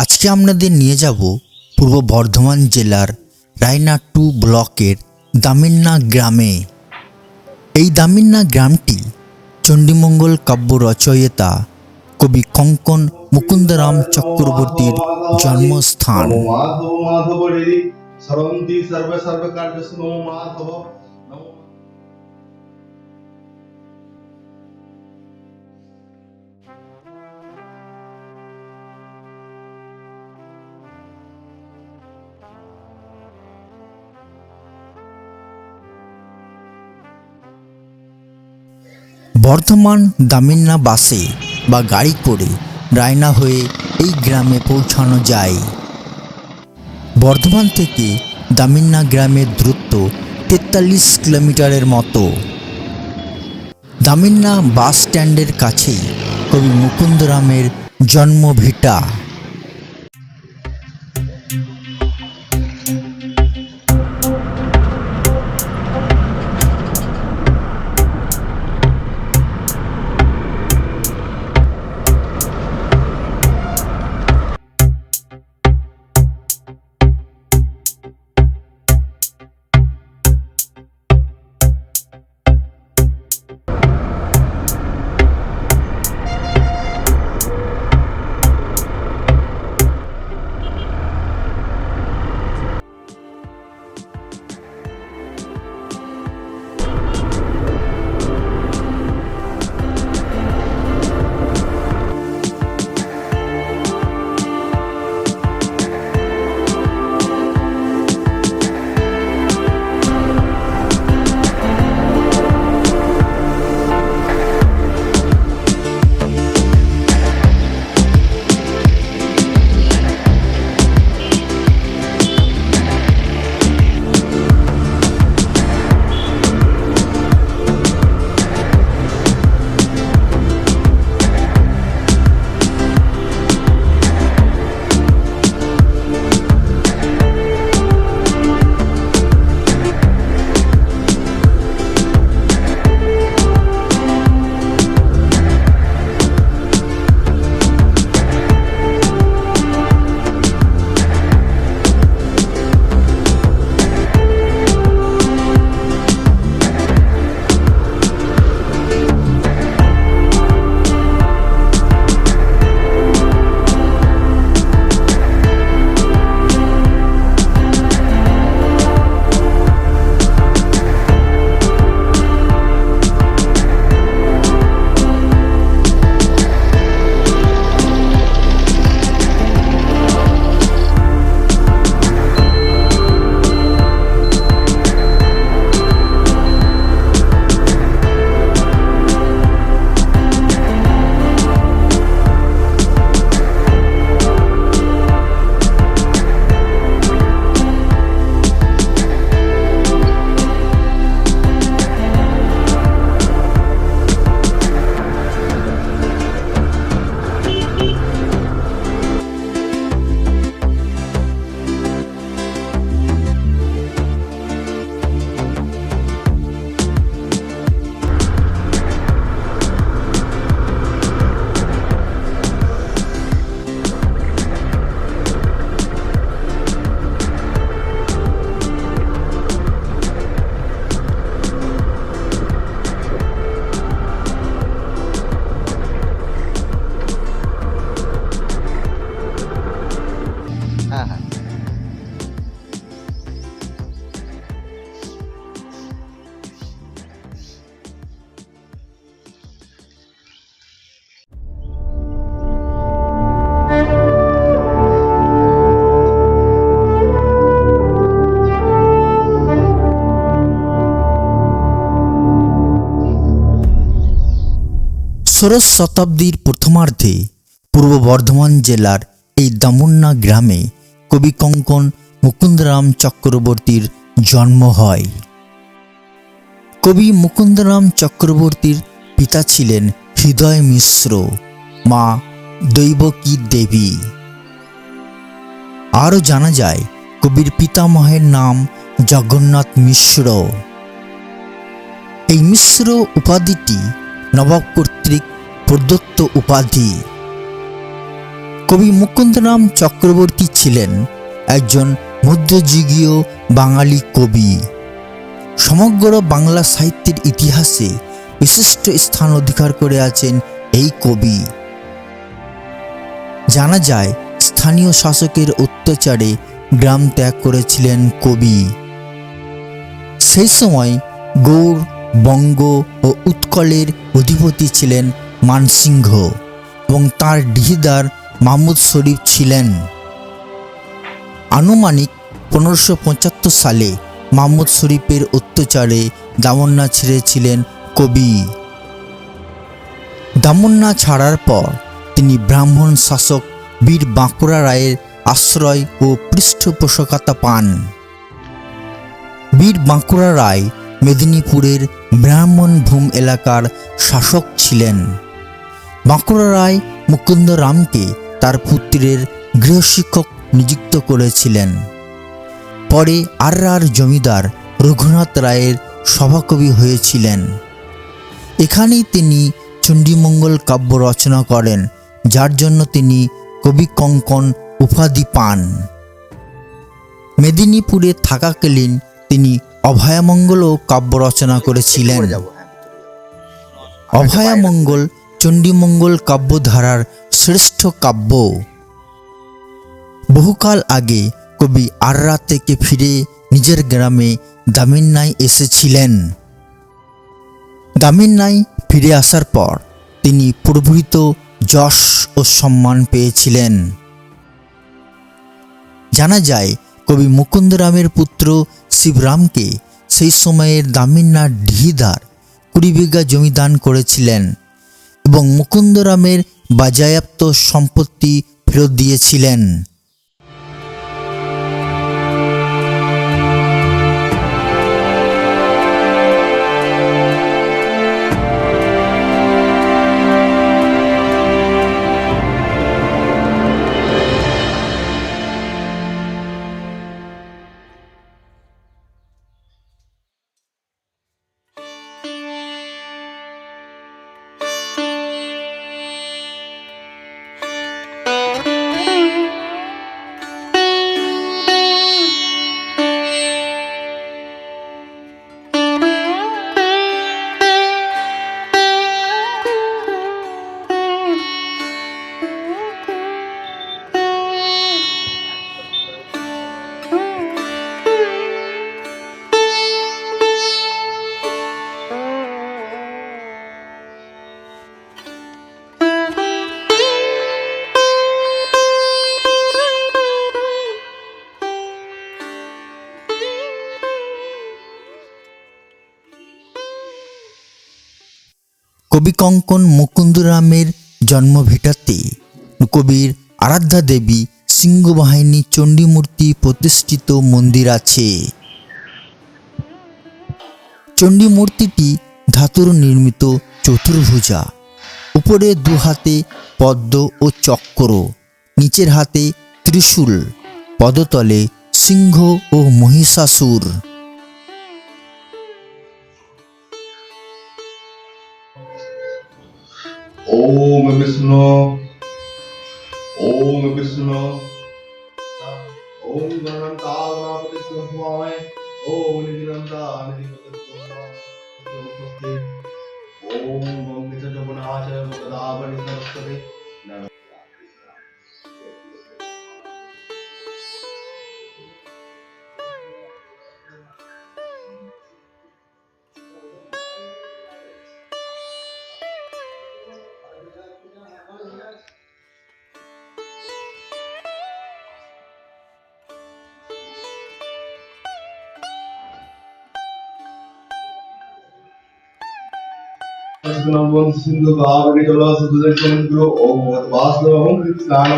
আজকে আপনাদের নিয়ে যাব পূর্ব বর্ধমান জেলার রায়নাট্টু ব্লকের দামিন্না গ্রামে। এই দামিন্না গ্রামটি চণ্ডীমঙ্গল কাব্য রচয়িতা কবি কঙ্কন মুকুন্দরাম চক্রবর্তীর জন্মস্থান। বর্ধমান দামিন্না বাসে বা গাড়ি করে রায়না হয়ে এই গ্রামে পৌঁছানো যায়। বর্ধমান থেকে দামিন্না গ্রামের দূরত্ব 43 কিলোমিটারের মতো। দামিন্না বাস স্ট্যান্ডের কাছেই কবি মুকুন্দরামের জন্মভিটা। ষোড়শ শতাব্দীর প্রথমার্ধে পূর্ব বর্ধমান জেলার এই দামুন্না গ্রামে কবি কঙ্কন মুকুন্দরাম চক্রবর্তীর জন্ম হয়। কবি মুকুন্দরাম চক্রবর্তীর পিতা ছিলেন হৃদয় মিশ্র, মা দৈবকী দেবী। আরও জানা যায় কবির পিতামহের নাম জগন্নাথ মিশ্র। এই মিশ্র উপাধিটি নবাব কর্তৃক প্রদত্ত উপাধি। কবি মুকুন্দরাম চক্রবর্তী ছিলেন একজন মধ্যযুগীয় বাঙালি কবি। সমগ্র বাংলা সাহিত্যের ইতিহাসে বিশিষ্ট স্থান অধিকার করে আছেন এই কবি। জানা যায় স্থানীয় শাসকের অত্যাচারে গ্রাম ত্যাগ করেছিলেন কবি। সেই সময় গৌড়, বঙ্গ ও উৎকলের অধিপতি ছিলেন মানসিংহ এবং তার ডিহিদার মাহমুদ শরীফ ছিলেন। আনুমানিক 1575 সালে মাহমুদ শরীফের অত্যাচারে দামন্না ছেড়েছিলেন কবি। দামন্না ছাড়ার পর তিনি ব্রাহ্মণ শাসক বীর বাঁকুড়া রায়ের আশ্রয় ও পৃষ্ঠপোষকতা পান। বীর বাঁকুড়া রায় মেদিনীপুরের ব্রাহ্মণভূম এলাকার শাসক ছিলেন। বাঁকুড়া রায় মুকুন্দরামকে তার পুত্রের গৃহশিক্ষক নিযুক্ত করেছিলেন। পরে আর্রার জমিদার রঘুনাথ রায়ের সভাকবি হয়েছিলেন। এখানেই তিনি চণ্ডীমঙ্গল কাব্য রচনা করেন, যার জন্য তিনি কবি কঙ্কন উপাধি পান। মেদিনীপুরে থাকাকালীন তিনি অভয়ামঙ্গলও কাব্য রচনা করেছিলেন। অভয়ামঙ্গল চণ্ডীমঙ্গল কাব্যধারার শ্রেষ্ঠ কাব্য। বহুকাল আগে কবি আর্রা থেকে ফিরে নিজের গ্রামে দামিন্নায় এসেছিলেন। দামিন্নায় ফিরে আসার পর তিনি প্রভূত যশ ও সম্মান পেয়েছিলেন। জানা যায় কবি মুকুন্দরামের পুত্র শিবরামকে সেই সময়ের দামিন্নার ডিহিদার 20 বিঘা জমি দান করেছিলেন এবং মুকুন্দরামের বাজেয়াপ্ত সম্পত্তি ফেরত দিয়েছিলেন। কবি কঙ্কন মুকুন্দরামের জন্মভিটাতে কবির আরাধ্যা দেবী সিংহবাহিনী চণ্ডীমূর্তি প্রতিষ্ঠিত মন্দির আছে। চণ্ডী মূর্তিটি ধাতুর নির্মিত চতুর্ভুজা, উপরে 2 হাতে পদ্ম ও চক্র, নিচের হাতে ত্রিশূল, পদতলে সিংহ ও মহিষাসুর। ओम विष्णु ओम विष्णु ओम गणनाता गणपति स्वाहाय ओम निरंता निधिपति स्वाहाय ओम गंगेशजपनाच मुकदावनि सरस्वती नमः सिंधु कावड़ी जला सुदर्शन गुरु ओम वासुदेव ओम कृष्णाय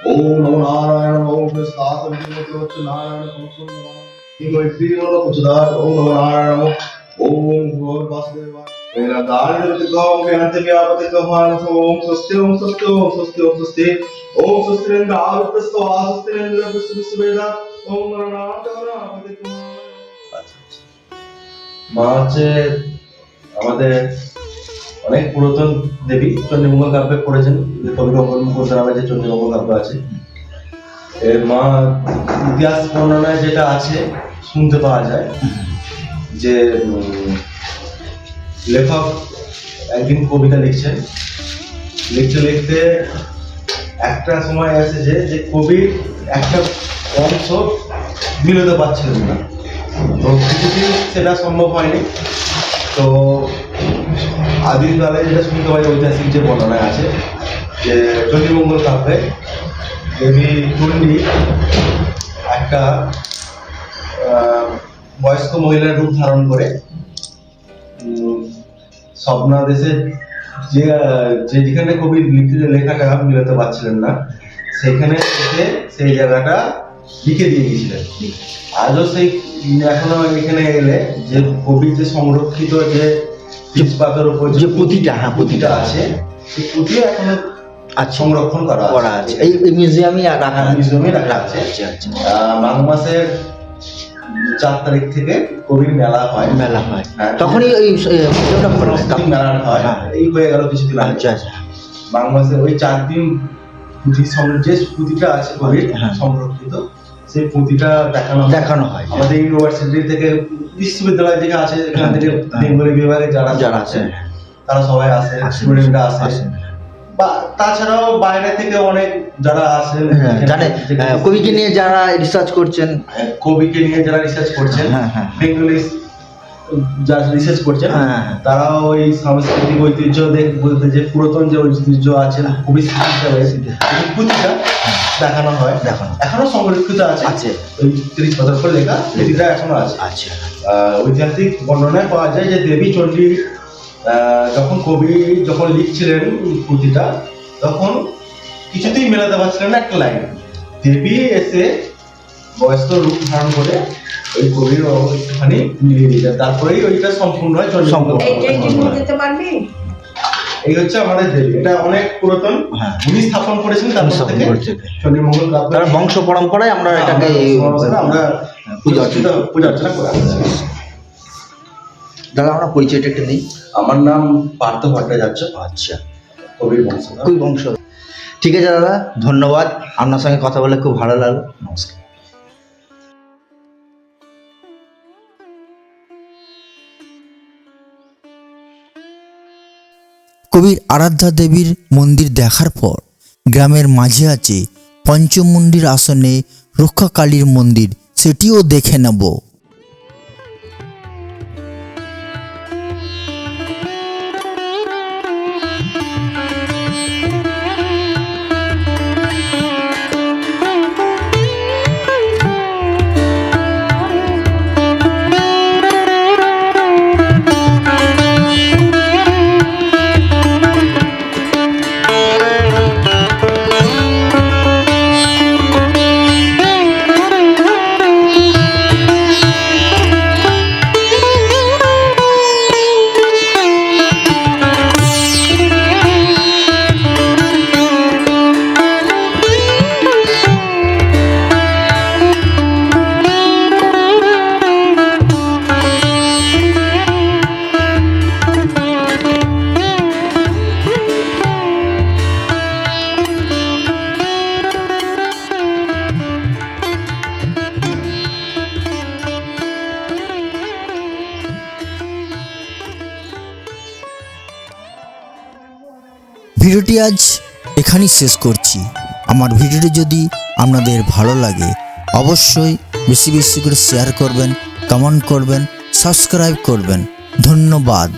ओम नमो नारायण ओम कृष्णाय विष्णु नारायण ओम नमः श्रीमन कुचदार ओम नमो नारायण ओम भगवान वासुदेव मेरा दान देवते को ओम के अंत में आपते को मान ओम स्वस्ति ओम स्वस्ति ओम स्वस्ति ओम स्वस्ति ओम स्वस्ति रेंद्र आवर्तस्तो आस्ति रेंद्र विश्व वेदा ओम नारायण आपते को মাঝে আমাদের অনেক পুরাতন দেবী। চণ্ডীমঙ্গল কাব্যে পড়েছেন কবি মুকুন্দরামের যে চণ্ডীমঙ্গল কাব্য আছে, এর মা ইতিহাস বর্ণনায় যেটা আছে শুনতে পাওয়া যায় যে লেখক একদিন কবিতা লিখছেন, লিখতে লিখতে একটা সময় আছে যে কবির একটা অংশ মিলতে পারছিলেন না, তো কিছুদিন সেটা সম্ভব হয়নি। তো আদিমকালে যেটা শুনতে পাই ঐতিহাসিক যে বর্ণনায় আছে যে চণ্ডীমঙ্গল কাব্যে দেবী চণ্ডী একটা বয়স্ক মহিলার রূপ ধারণ করে স্বপ্নাদেশে যেখানে কবি লেখাটা মিলাতে পারছিলেন না সেখানে এসে সেই জায়গাটা লিখে দিয়ে গেছিলেন। আজও সেই এখনো এখানে এলে যে কবি যে সংরক্ষিত যে পাতার উপর যে পুঁতিটা আছে সেই পুঁতিও এখনো সংরক্ষণ করা আছে। এই মিউজিয়ামে রাখা মিউজিয়ামে রাখা আছে। মাঘ মাসের 4 তারিখ থেকে কবির মেলা হয়। তখনই এই মেলা হয়, এই হয়ে গেল কিছুদিন আগে। আচ্ছা। মাঘ মাসে ওই 4 দিন যে পুঁতিটা আছে কবির সংরক্ষিত, সেই পুঁতিটা দেখানো হয়। আমাদের ইউনিভার্সিটি থেকে, বিশ্ববিদ্যালয় থেকে আছে, এখান থেকে বেঙ্গলি বিভাগে যারা আছে তারা সবাই আসে, স্টুডেন্টরা আসে, বা তাছাড়াও বাইরে থেকে অনেক যারা আসেন জানে কবিকে নিয়ে যারা রিসার্চ করছেন, বেঙ্গলি যারা রিসার্চ করছেন তারাও ওই সাংস্কৃতিক ঐতিহ্য বলতে যে পুরাতন যে ঐতিহ্য আছে কবি পুঁতিটা দেখানো হয়, এখনো সংরক্ষিত আছে। ওই 30 বছর পর লেখা পুঁতিটা এখনো আছে। ঐতিহাসিক বর্ণনায় পাওয়া যায় যে দেবী চণ্ডী কবি যখন লিখছিলেন পুঁতিটা, তখন কিছুতেই মেলাতে পারছিলেন না একটা লাইন। দেবী এসে বয়স্ক রূপ ধারণ করে ওই কবির একটুখানি মিলিয়ে দিলেন, তারপরেই ওইটা সম্পূর্ণ হয়। এই হচ্ছে আমাদের দেবী, এটা অনেক পুরাতন, উনি স্থাপন করেছেন। তারপর থেকে চণ্ডীমঙ্গল কাব্য বংশ পরম্পরায় আমরা এটাকে পূজা অর্চনা করে আসছি। দাদা আমরা পরিচয়টা একটু দিই। আমার নাম পার্থ ভট্টাচার্য। আচ্ছা, কবির বংশ। ঠিক আছে দাদা, ধন্যবাদ। আপনার সঙ্গে কথা বলে খুব ভালো লাগলো। নমস্কার। কবির আরাধ্যা দেবীর মন্দির দেখার পর গ্রামের মাঝে আছে পঞ্চমুণ্ডির আসনে রক্ষাকালীর মন্দির, সেটিও দেখে নেব। ভিডিওটি আজ এখানেই শেষ করছি। আমার ভিডিওটি যদি আপনাদের ভালো লাগে অবশ্যই বেশি বেশি করে শেয়ার করবেন, কমেন্ট করবেন, সাবস্ক্রাইব করবেন। ধন্যবাদ।